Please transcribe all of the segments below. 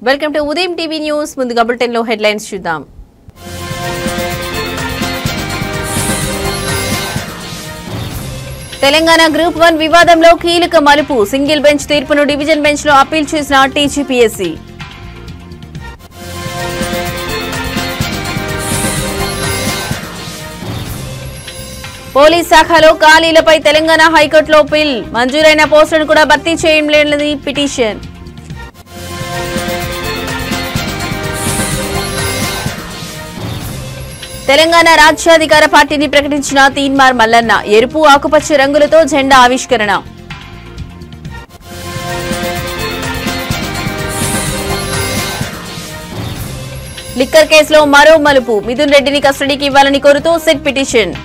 Welcome to ఉదయం TV news. ముందుగా bulletin లో హెడ్లైన్స్ చూద్దాం. తెలంగాణ గ్రూప్ 1 వివాదంలో కీలక మలుపు. సింగిల్ బెంచ్ తీర్పును డివిజన్ బెంచ్ లో అప్పీల్ చేసిన టీజీపీఎస్సీ. పోలీస్ శాఖలో ఖాళీలపై తెలంగాణ హైకోర్టులో పిల్. మంజూరైన పోస్టులను కూడా భర్తీ చేయలేని పిటిషన్. తెలంగాణ రాజ్యాధికార పార్టీని ప్రకటించిన తీన్మార్ మల్లన్న. ఎరుపు ఆకుపచ్చ రంగులతో జెండా ఆవిష్కరణ. లిక్కర్ కేసులో మరో మలుపు. మిథున్ రెడ్డిని కస్టడీకి ఇవ్వాలని కోరుతూ సిట్ పిటిషన్.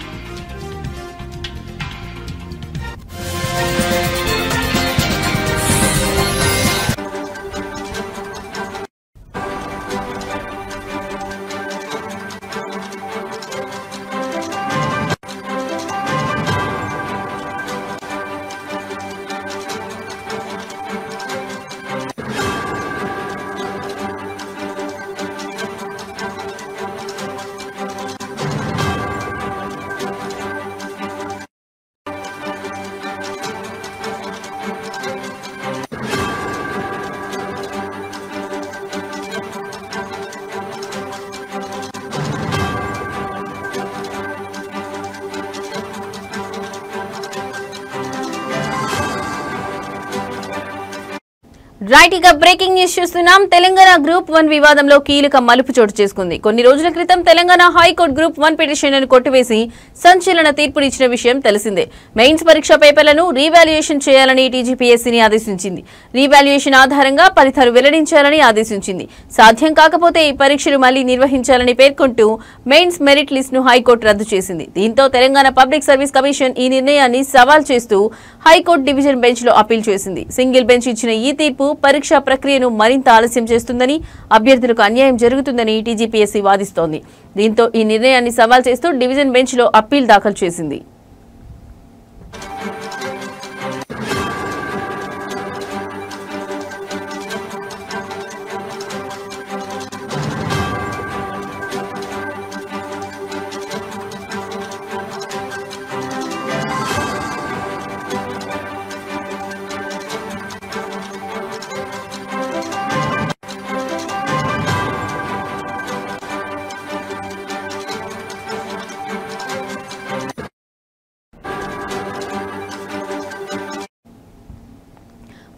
రైట్, ఇక బ్రేకింగ్ న్యూస్ చూస్తున్నాం. తెలంగాణ గ్రూప్ 1 వివాదంలో కీలక మలుపు చోటు చేసుకుంది. కొన్ని రోజుల క్రితం తెలంగాణ హైకోర్టు గ్రూప్ 1 పిటిషన్లను కొట్టివేసి సంచలన తీర్పునిచ్చిన విషయం తెలిసిందే. మెయిన్స్ పరీక్ష పేపర్లను రీవాల్యుయేషన్ చేయాలని టీజీపీఎస్సీని ఆదేశించింది. రీవాల్యుయేషన్ ఆధారంగా ఫలితాలు వెల్లడించాలని ఆదేశించింది. సాధ్యం కాకపోతే ఈ పరీక్షలు మళ్లీ నిర్వహించాలని పేర్కొంటూ మెయిన్స్ మెరిట్ లిస్ట్ ను హైకోర్టు రద్దు చేసింది. దీంతో తెలంగాణ పబ్లిక్ సర్వీస్ కమిషన్ ఈ నిర్ణయాన్ని సవాల్ చేస్తూ హైకోర్టు డివిజన్ బెంచ్ లో అప్పీల్ చేసింది. సింగిల్ బెంచ్ ఇచ్చిన ఈ తీర్పు పరీక్షా ప్రక్రియను మరింత ఆలస్యం చేస్తుందని, అభ్యర్థులకు అన్యాయం జరుగుతుందని టీజీపీఎస్సీ వాదిస్తోంది. దీంతో ఈ నిర్ణయాన్ని సవాల్ చేస్తూ డివిజన్ బెంచ్ లో అప్పీల్ దాఖలు చేసింది.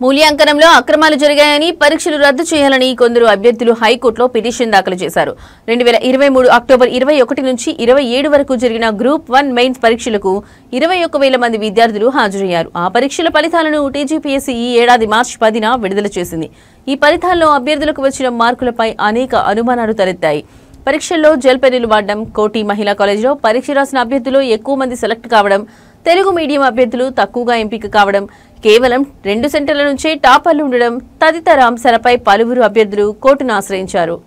మూల్యాంకనంలో అక్రమాలు జరిగాయని, పరీక్షలు రద్దు చేయాలని కొందరు అభ్యర్థులు హైకోర్టులో పిటిషన్ దాఖలు చేశారు. 2023 అక్టోబర్ 21 నుంచి 27 వరకు జరిగిన గ్రూప్ 1 మెయిన్స్ పరీక్షలకు 21,000 మంది విద్యార్థులు హాజరయ్యారు. ఆ పరీక్షల ఫలితాలను టీజీపీఎస్సీ ఈ ఏడాది మార్చి 10న విడుదల చేసింది. ఈ ఫలితాల్లో అభ్యర్థులకు వచ్చిన మార్కులపై అనేక అనుమానాలు తలెత్తాయి. పరీక్షల్లో జెల్ పెన్నులు వాడడం, కోటి మహిళా కాలేజీలో పరీక్ష రాసిన అభ్యర్థులు ఎక్కువ మంది సెలెక్ట్ కావడం, తెలుగు మీడియం అభ్యర్థులు తక్కువగా ఎంపిక కావడం, కేవలం 2 సెంటర్ల నుంచే టాపర్లు ఉండడం తదితర అంశాలపై పలువురు అభ్యర్థులు కోర్టును ఆశ్రయించారు.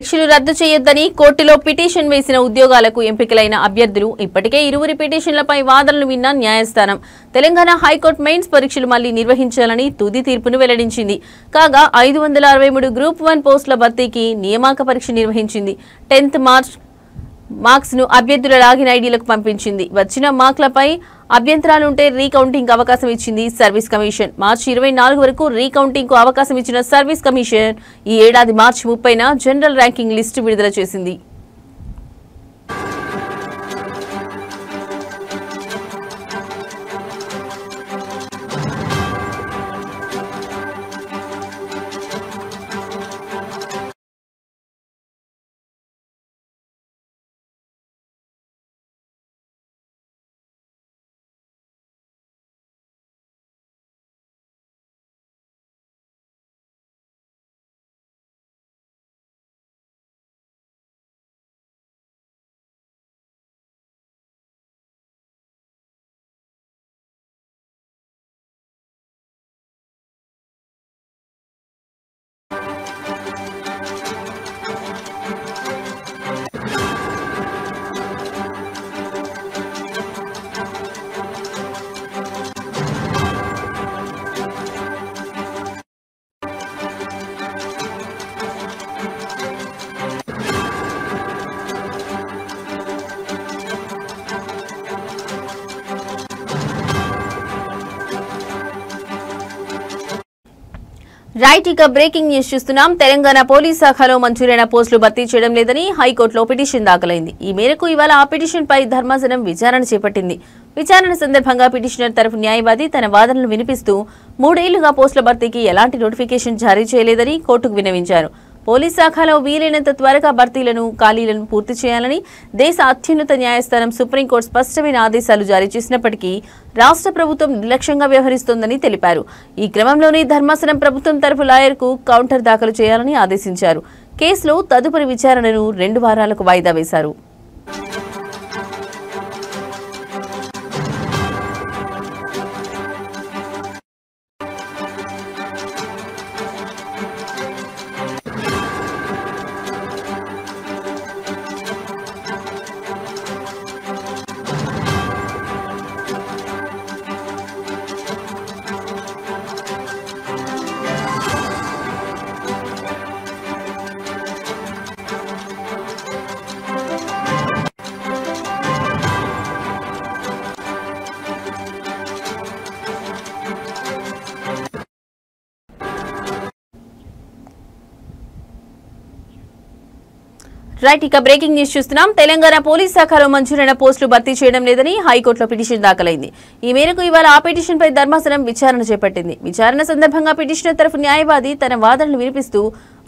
పరీక్షలు రద్దు చేయొద్దని కోర్టులో పిటిషన్ వేసిన ఉద్యోగాలకు ఎంపికలైన అభ్యర్థులు ఇప్పటికే ఇరువురి పిటిషన్లపై వాదనలు విన్న న్యాయస్థానం తెలంగాణ హైకోర్టు మెయిన్స్ పరీక్షలు మళ్లీ నిర్వహించాలని తుది తీర్పును వెల్లడించింది. కాగా 563 గ్రూప్ 1 పోస్టుల భర్తీకి నియామక పరీక్ష నిర్వహించింది. 10th మార్చ్ మార్క్స్ ను అభ్యర్థుల లాగిన్ ఐడీలకు పంపించింది. వచ్చిన మార్కులపై అభ్యంతరాలుంటే రీకౌంటింగ్ అవకాశం ఇచ్చింది సర్వీస్ కమిషన్. మార్చి 24 వరకు రీకౌంటింగ్ కు అవకాశం ఇచ్చిన సర్వీస్ కమిషన్ ఈ ఏడాది మార్చి 30న జనరల్ ర్యాంకింగ్ లిస్టు విడుదల చేసింది. రైట్ ఇక బ్రేకింగ్ న్యూస్ చూస్తున్నాం. తెలంగాణ పోలీస్ శాఖలో మంజూరైన పోస్టులు భర్తీ చేయడం లేదని హైకోర్టులో పిటిషన్ దాఖలైంది. ఈ మేరకు ఇవాళ ఆ పిటిషన్ పై ధర్మాసనం విచారణ చేపట్టింది. విచారణ సందర్భంగా పిటిషనర్ తరఫు న్యాయవాది తన వాదనలు వినిపిస్తూ 3 ఏళ్లుగా పోస్టుల భర్తీకి ఎలాంటి నోటిఫికేషన్ జారీ చేయలేదని కోర్టుకు విన్నవించారు. పోలీస్ శాఖలో వీలైనంత త్వరగా భర్తీలను ఖాళీలను పూర్తి చేయాలని దేశ అత్యున్నత న్యాయస్థానం సుప్రీంకోర్టు స్పష్టమైన ఆదేశాలు జారీ చేసినప్పటికీ రాష్ట్ర ప్రభుత్వం నిర్లక్ష్యంగా వ్యవహరిస్తోందని తెలిపారు. ఈ క్రమంలోనే ధర్మాసనం ప్రభుత్వం తరఫు లాయర్కు కౌంటర్ దాఖలు చేయాలని ఆదేశించారు. కేసులో తదుపరి విచారణను 2 వారాలకు వాయిదా వేశారు. రైట్ ఇక బ్రేకింగ్ న్యూస్ చూస్తున్నాం. తెలంగాణ పోలీస్ శాఖలో మంజూరైన పోస్టులు భర్తీ చేయడం లేదని హైకోర్టులో పిటిషన్ దాఖలైంది. ఈ మేరకు ఇవాళ ఆ పిటిషన్ పై ధర్మాసనం విచారణ చేపట్టింది. విచారణ సందర్భంగా పిటిషనర్ తరఫు న్యాయవాది తన వాదనలు వినిపిస్తూ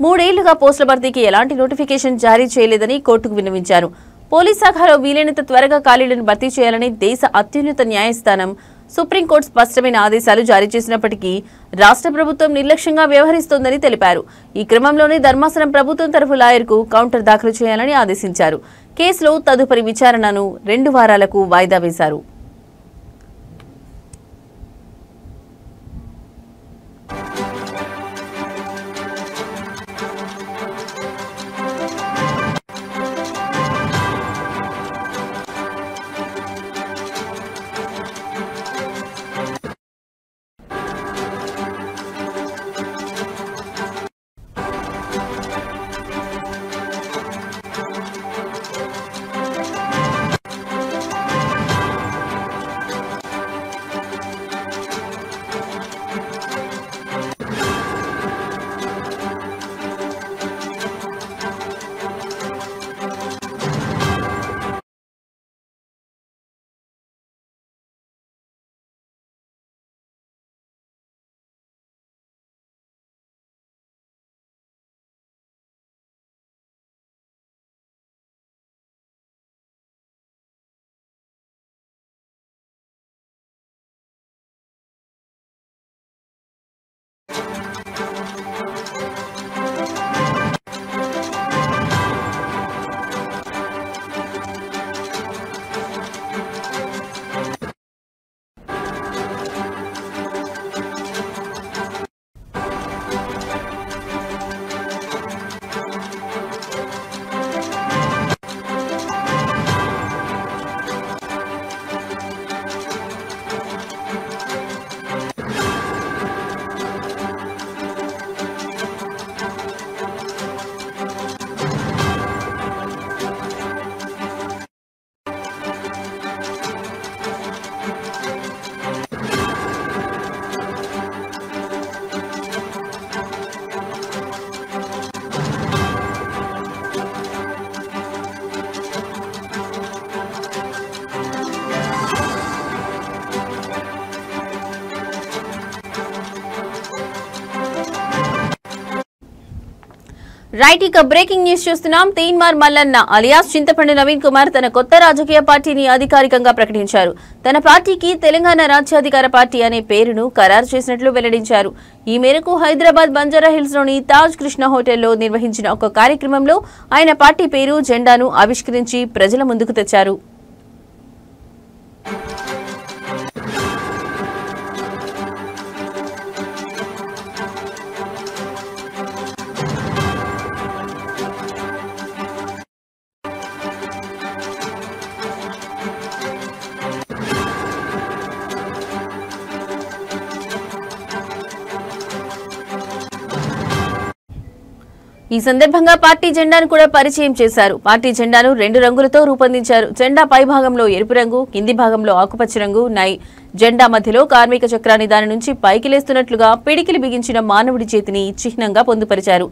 3 ఏళ్లుగా పోస్టుల భర్తీకి ఎలాంటి నోటిఫికేషన్ జారీ చేయలేదని కోర్టుకు విన్నవించారు. పోలీస్ శాఖలో వీలైనంత త్వరగా ఖాళీలను భర్తీ చేయాలని దేశ అత్యున్నత న్యాయస్థానం సుప్రీంకోర్టు స్పష్టమైన ఆదేశాలు జారీ చేసినప్పటికీ రాష్ట్ర ప్రభుత్వం నిర్లక్ష్యంగా వ్యవహరిస్తోందని తెలిపారు. ఈ క్రమంలోనే ధర్మాసనం ప్రభుత్వం తరఫు లాయర్కు కౌంటర్ దాఖలు చేయాలని ఆదేశించారు. కేసులో తదుపరి విచారణను 2 వారాలకు వాయిదా వేశారు. రైట్ ఇక బ్రేకింగ్ న్యూస్ చూస్తున్నాం. తీన్మార్ మల్లన్న అలియాస్ చింతపండు నవీన్ కుమార్ తన కొత్త రాజకీయ పార్టీని అధికారికంగా ప్రకటించారు. తన పార్టీకి తెలంగాణ రాజ్యాధికార పార్టీ అనే పేరును ఖరారు చేసినట్లు వెల్లడించారు. ఈ మేరకు హైదరాబాద్ బంజారాహిల్స్ లోని తాజ్ కృష్ణ హోటల్లో నిర్వహించిన ఒక కార్యక్రమంలో ఆయన పార్టీ పేరు జెండాను ఆవిష్కరించి ప్రజల ముందుకు తెచ్చారు. ఈ సందర్భంగా పార్టీ జెండాను కూడా పరిచయం చేశారు. పార్టీ జెండాను 2 రంగులతో రూపొందించారు. జెండా పై భాగంలో ఎరుపు రంగు, కింది భాగంలో ఆకుపచ్చ రంగు ఉన్నాయి. జెండా మధ్యలో కార్మిక చక్రాన్ని దాని నుంచి పైకి లేస్తున్నట్లుగా పిడికిలి బిగించిన మానవుడి చేతిని చిహ్నంగా పొందుపరిచారు.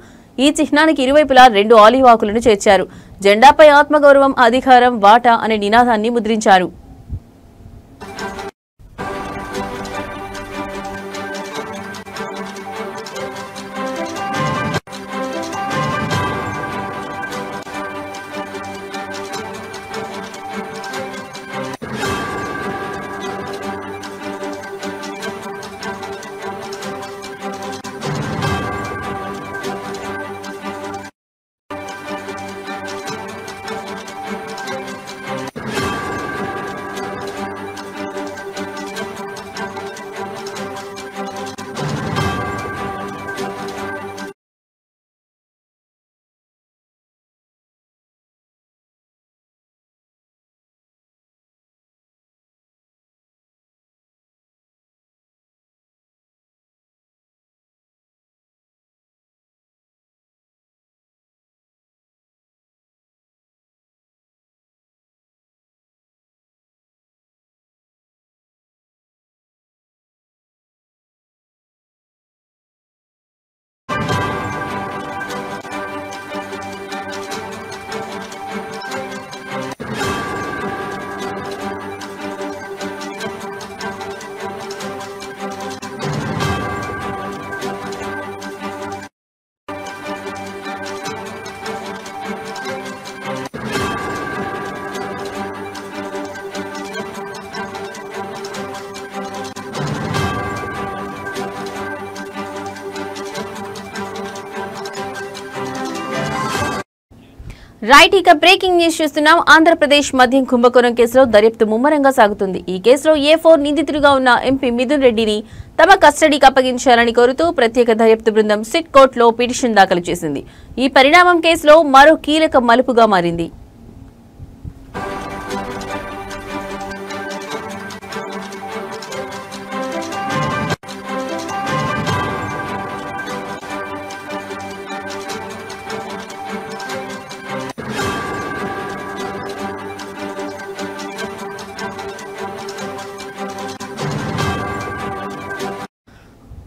ఈ చిహ్నానికి ఇరువైపులా 2 ఆలివ్ ఆకులను చేర్చారు. జెండాపై ఆత్మగౌరవం, అధికారం, వాటా అనే నినాదాన్ని ముద్రించారు. రైట్, ఇక బ్రేకింగ్ న్యూస్ చూస్తున్నాం. ఆంధ్రప్రదేశ్ మద్యం కుంభకోణం కేసులో దర్యాప్తు ముమ్మరంగా సాగుతుంది. ఈ కేసులో A4 నిందితుడిగా ఉన్న ఎంపీ మిథున్ రెడ్డిని తమ కస్టడీకి అప్పగించాలని కోరుతూ ప్రత్యేక దర్యాప్తు బృందం సిట్ కోర్టులో పిటిషన్ దాఖలు చేసింది. ఈ పరిణామం కేసులో మరో కీలక మలుపుగా మారింది.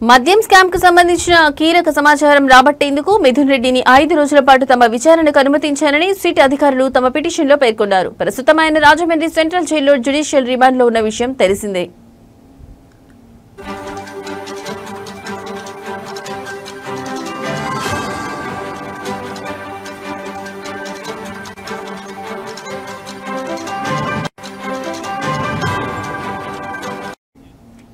మద్యం స్కామ్ కు సంబంధించిన కీలక సమాచారం రాబట్టేందుకు మిథున్ రెడ్డిని 5 రోజుల పాటు తమ విచారణకు అనుమతించారని సిట్ అధికారులు తమ పిటిషన్లో పేర్కొన్నారు. ప్రస్తుతం ఆయన రాజమండ్రి సెంట్రల్ జైల్లో జ్యుడిషియల్ రిమాండ్లో ఉన్న విషయం తెలిసిందే.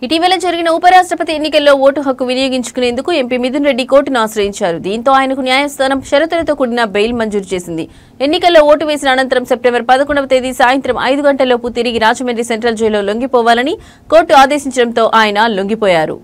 ఇటీవల జరిగిన ఉపరాష్ట్రపతి ఎన్నికల్లో ఓటు హక్కు వినియోగించుకునేందుకు ఎంపీ మిథున్ రెడ్డి కోర్టును ఆశ్రయించారు. దీంతో ఆయనకు న్యాయస్థానం షరతులతో కూడిన బెయిల్ మంజూరు చేసింది. ఎన్నికల్లో ఓటు వేసిన అనంతరం సెప్టెంబర్ 11వ తేదీ సాయంత్రం 5 గంటలలోపు తిరిగి రాజమండ్రి సెంట్రల్ జైల్లో లొంగిపోవాలని కోర్టు ఆదేశించడంతో ఆయన లొంగిపోయారు.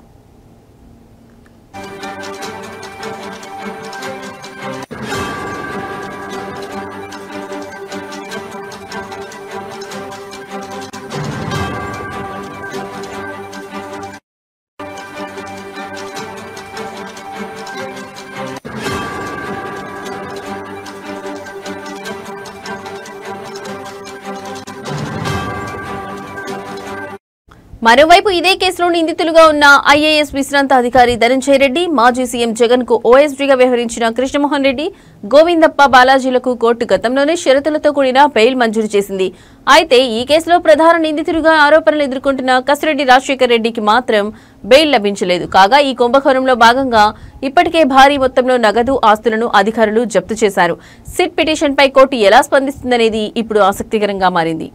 మరోవైపు ఇదే కేసులో నిందితులుగా ఉన్న ఐఏఎస్ విశ్రాంత అధికారి ధనంజయ రెడ్డి, మాజీ సీఎం జగన్ కు ఓఎస్డీగా వ్యవహరించిన కృష్ణమోహన్ రెడ్డి, గోవిందప్ప, బాలాజీలకు కోర్టు గతంలోనే షరతులతో కూడిన బెయిల్ మంజూరు చేసింది. అయితే ఈ కేసులో ప్రధాన నిందితుడిగా ఆరోపణలు ఎదుర్కొంటున్న కసిరెడ్డి రాజశేఖర్ రెడ్డికి మాత్రం బెయిల్ లభించలేదు. కాగా ఈ కుంభకోణంలో భాగంగా ఇప్పటికే భారీ మొత్తంలో నగదు, ఆస్తులను అధికారులు జప్తు చేశారు. సిట్ పిటిషన్పై కోర్టు ఎలా స్పందిస్తుందనేది ఇప్పుడు ఆసక్తికరంగా మారింది.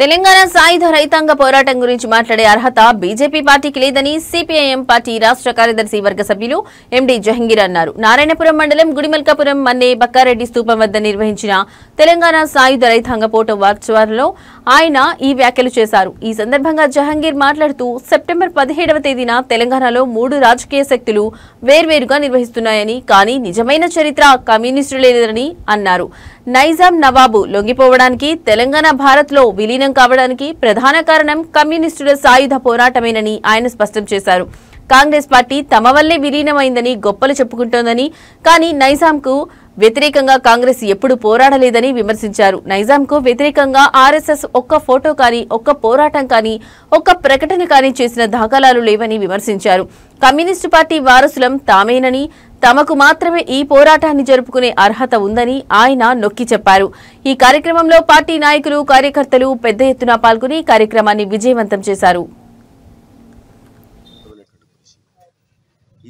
తెలంగాణ సాయుధ రైతాంగ పోరాటం గురించి మాట్లాడే అర్హత బీజేపీ పార్టీకి లేదని సిపిఐఎం పార్టీ రాష్ట్ర కార్యదర్శి వర్గ సభ్యులు ఎండి జహంగీర్ అన్నారు. నారాయణపురం మండలం గుడిమల్కాపురం మన్నే బక్కారెడ్డి స్తూపం వద్ద నిర్వహించిన తెలంగాణ సాయుధ రైతాంగ పోరాట వార్షికోత్సవంలో ఆయన ఈ వ్యాఖ్యలు చేశారు. ఈ సందర్భంగా జహంగీర్ మాట్లాడుతూ సెప్టెంబర్ 17వ తేదీన తెలంగాణలో 3 రాజకీయ శక్తులు వేర్వేరుగా నిర్వహిస్తున్నాయని, కానీ నిజమైన చరిత్ర కమ్యూనిస్టులేదని అన్నారు. నైజాం నవాబు లొంగిపోవడానికి, తెలంగాణ భారత్లో విలీనం కావడానికి ప్రధాన కారణం కమ్యూనిస్టుల సాయుధ పోరాటమేనని ఆయన స్పష్టం చేశారు. కాంగ్రెస్ పార్టీ తమ వల్లే విలీనమైందని గొప్పలు చెప్పుకుంటోందని, కానీ నైజాంకు వ్యతిరేకంగా కాంగ్రెస్ ఎప్పుడు పోరాడలేదని విమర్శించారు. నైజాంకు వ్యతిరేకంగా ఆర్ఎస్ఎస్ ఒక్క ఫోటో కానీ, ఒక్క పోరాటం కానీ, ఒక్క ప్రకటన కానీ చేసిన దాఖలాలు లేవని విమర్శించారు. కమ్యూనిస్టు పార్టీ వారసులం తామేనని, తమకు మాత్రమే ఈ పోరాటాన్ని జరుపుకునే అర్హత ఉందని ఆయన నొక్కి చెప్పారు. ఈ కార్యక్రమంలో పార్టీ నాయకులు, కార్యకర్తలు పెద్ద ఎత్తున పాల్గొని కార్యక్రమాన్ని విజయవంతం చేశారు.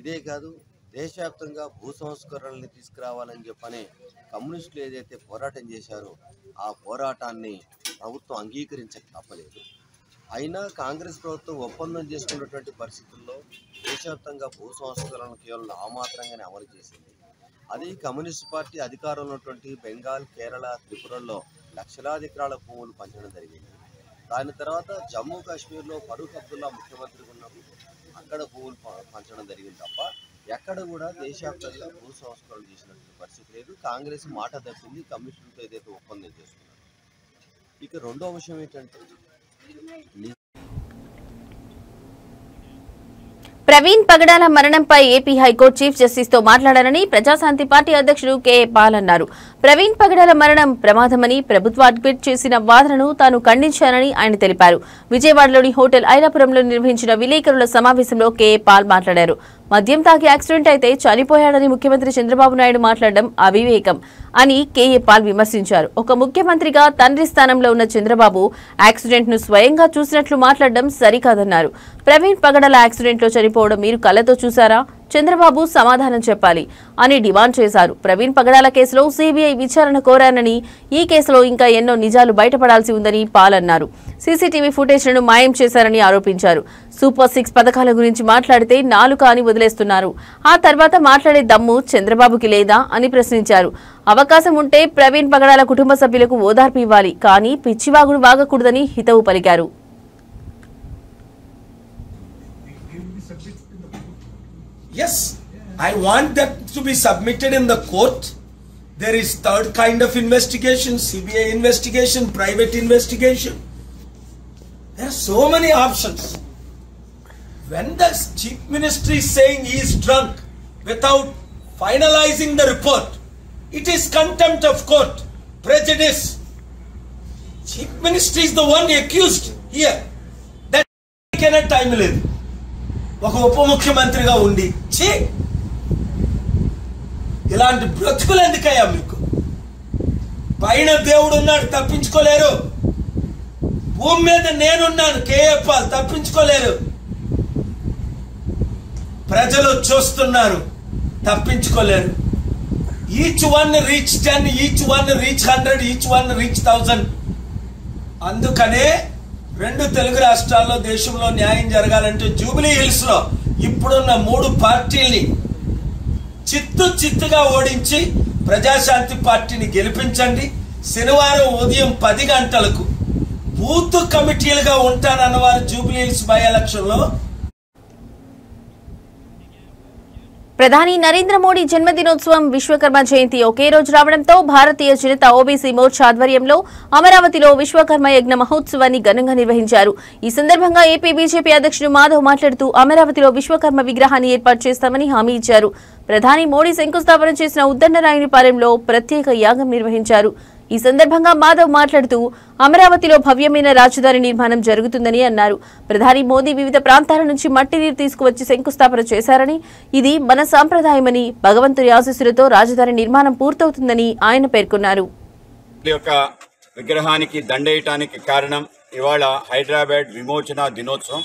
ఇదే కాదు, దేశవ్యాప్తంగా భూ సంస్కరణల్ని తీసుకురావాలని చెప్పని కమ్యూనిస్టులు ఏదైతే పోరాటం చేశారో ఆ పోరాటాన్ని ప్రభుత్వం అంగీకరించక తప్పలేదు. అయినా కాంగ్రెస్ ప్రభుత్వం ఒప్పందం చేసుకున్నటువంటి పరిస్థితుల్లో దేశవ్యాప్తంగా భూ సంస్కరణలు కేవలం నామాత్రంగానే అమలు చేసింది. అది కమ్యూనిస్ట్ పార్టీ అధికారంలో ఉన్నటువంటి బెంగాల్, కేరళ, త్రిపురల్లో లక్షలాది ఎకరాల భూములు పంచడం జరిగింది. దాని తర్వాత జమ్మూ కాశ్మీర్లో ఫరూక్ అబ్దుల్లా ముఖ్యమంత్రిగా ఉన్నప్పుడు అక్కడ భూములు పంచడం జరిగింది తప్ప ఎక్కడ కూడా దేశవ్యాప్తంగా భూ సంస్కరణ చేసినటువంటి పరిస్థితి లేదు. కాంగ్రెస్ మాట తప్పింది కమ్యూనిస్టులతో ఏదైతే ఒప్పందం చేసుకున్నారు. ఇక రెండో విషయం ఏంటంటే, ప్రవీణ్ పగడాల మరణంపై ఏపీ హైకోర్టు చీఫ్ జస్టిస్ తో మాట్లాడారని ప్రజాశాంతి పార్టీ అధ్యక్షుడు కేఏ పాల్ అన్నారు. ప్రవీణ్ పగడాల మరణం ప్రమాదమని ప్రభుత్వ అడ్మిట్ చేసిన వాదనను తాను ఖండించానని ఆయన తెలిపారు. విజయవాడలోని హోటల్ ఐరాపురంలో నిర్వహించిన విలేకరుల సమావేశంలో కేఏ పాల్ మాట్లాడారు. మద్యం తాగి యాక్సిడెంట్ అయితే చనిపోయాడని ముఖ్యమంత్రి చంద్రబాబు నాయుడు మాట్లాడడం అవివేకం అని కేఏ పాల్ విమర్శించారు. ఒక ముఖ్యమంత్రిగా తండ్రి స్థానంలో ఉన్న చంద్రబాబు యాక్సిడెంట్ ను స్వయంగా చూసినట్లు మాట్లాడడం సరికాదన్నారు. ప్రవీణ్ పగడాల యాక్సిడెంట్ లో చనిపోవడం మీరు కళ్లతో చూసారా? చంద్రబాబు సమాధానం చెప్పాలి అని డిమాండ్ చేశారు. ప్రవీణ్ పగడాల కేసులో సీబీఐ విచారణ కోరానని, ఈ కేసులో ఇంకా ఎన్నో నిజాలు బయటపడాల్సి ఉందని పాల్ అన్నారు. సీసీటీవీ ఫుటేజ్లను మాయం చేశారని ఆరోపించారు. సూపర్ 6 పథకాల గురించి మాట్లాడితే నాలుక అని వదిలేస్తున్నారు. ఆ తర్వాత మాట్లాడే దమ్ము చంద్రబాబుకి లేదా అని ప్రశ్నించారు. అవకాశం ఉంటే ప్రవీణ్ పగడాల కుటుంబ సభ్యులకు ఓదార్పు ఇవ్వాలి, కానీ పిచ్చివాగుడు వాగకూడదని హితవు పలికారు. Yes, I want that to be submitted in the court. There is third kind of investigation, CBI investigation, private investigation. There are so many options. When the chief minister is saying he is drunk without finalizing the report, it is contempt of court, prejudice. Chief minister is the one accused here. That cannot time లేదు. ఒక ఉప ముఖ్యమంత్రిగా ఉండి ఇలాంటి బ్రతుకులు ఎందుకయ్యా మీకు? పైన దేవుడు ఉన్నాడు, తప్పించుకోలేరు. భూమి మీద నేనున్నాను, కేఏ పాల్, తప్పించుకోలేరు. ప్రజలు చూస్తున్నారు, తప్పించుకోలేరు. Each one reach 10, each one reach 100, each one reach 1000. అందుకనే 2 తెలుగు రాష్ట్రాల్లో దేశంలో న్యాయం జరగాలంటే జూబిలీ హిల్స్ లో ఇప్పుడున్న 3 పార్టీల్ని చిత్తుగా ఓడించి ప్రజాశాంతి పార్టీని గెలిపించండి. శనివారం ఉదయం 10 గంటలకు బూత్ కమిటీలుగా ఉంటానన్నవారు జూబిలీ హిల్స్ బై ఎలక్షన్ లో. ప్రధాని నరేంద్ర మోడీ జన్మదినోత్సవం విశ్వకర్మ జయంతి ఒకే రోజు రావడంతో భారతీయ జనతా ఓబీసీ మోర్చా ఆధ్వర్యంలో అమరావతిలో విశ్వకర్మ యజ్ఞ మహోత్సవాన్ని ఘనంగా నిర్వహించారు. ఈ సందర్భంగా ఏపీ బీజేపీ అధ్యక్షుడు మాధవ్ మాట్లాడుతూ అమరావతిలో విశ్వకర్మ విగ్రహాన్ని ఏర్పాటు చేస్తామని హామీ ఇచ్చారు. ప్రధాని మోడీ శంకుస్థాపన చేసిన ఉద్దండరాయునిపాలెంలో ప్రత్యేక యాగం నిర్వహించారు. ఈ సందర్భంగా మాధవ్ మాట్లాడుతూ అమరావతిలో భవ్యమైన రాజధాని నిర్మాణం జరుగుతుందని అన్నారు. ప్రధాని మోదీ వివిధ ప్రాంతాల నుంచి మట్టి నీరు తీసుకువచ్చి శంకుస్థాపన చేశారని, ఇది మన సాంప్రదాయమని, భగవంతుని ఆశీస్సులతో రాజధాని నిర్మాణం పూర్తవుతుందని ఆయన పేర్కొన్నారు. విగ్రహానికి దండేయటానికి కారణం ఇవాళ హైదరాబాద్ విమోచన దినోత్సవం.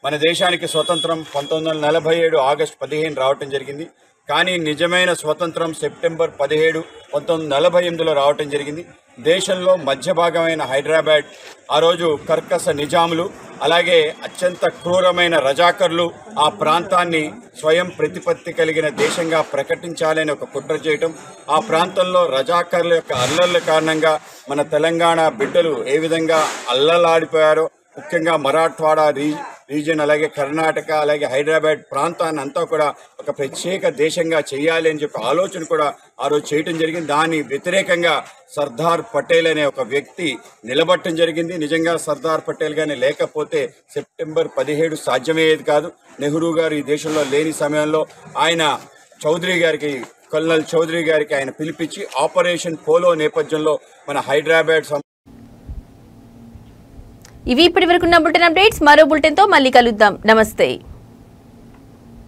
మన దేశానికి స్వతంత్రం 1947 ఆగస్టు 15 రావటం జరిగింది. కానీ నిజమైన స్వతంత్రం సెప్టెంబర్ 17, 1948లో రావటం జరిగింది. దేశంలో మధ్య భాగమైన హైదరాబాద్ ఆ రోజు కర్కశ నిజాములు అలాగే అత్యంత క్రూరమైన రజాకర్లు ఆ ప్రాంతాన్ని స్వయం ప్రతిపత్తి కలిగిన దేశంగా ప్రకటించాలని ఒక కుట్ర చేయటం, ఆ ప్రాంతంలో రజాకర్ల యొక్క అల్లర్ల కారణంగా మన తెలంగాణ బిడ్డలు ఏ విధంగా అల్లలాడిపోయారో, ముఖ్యంగా మరాఠ్వాడా రీజియన్ అలాగే కర్ణాటక అలాగే హైదరాబాద్ ప్రాంతాన్ని అంతా కూడా ఒక ప్రత్యేక దేశంగా చేయాలి అని చెప్పి ఆలోచన కూడా ఆ రోజు చేయటం జరిగింది. దాని వ్యతిరేకంగా సర్దార్ పటేల్ అనే ఒక వ్యక్తి నిలబట్టడం జరిగింది. నిజంగా సర్దార్ పటేల్ గానే లేకపోతే సెప్టెంబర్ 17 సాధ్యమయ్యేది కాదు. నెహ్రూ గారు ఈ దేశంలో లేని సమయంలో ఆయన కల్నల్ చౌదరి గారికి ఆయన పిలిపించి ఆపరేషన్ పోలో నేపథ్యంలో మన హైదరాబాద్ ఇవి ఇప్పటి వరకున్న బులెటిన్ అప్డేట్స్. మరో బులెటిన్ తో మళ్ళీ కలుద్దాం. నమస్తే.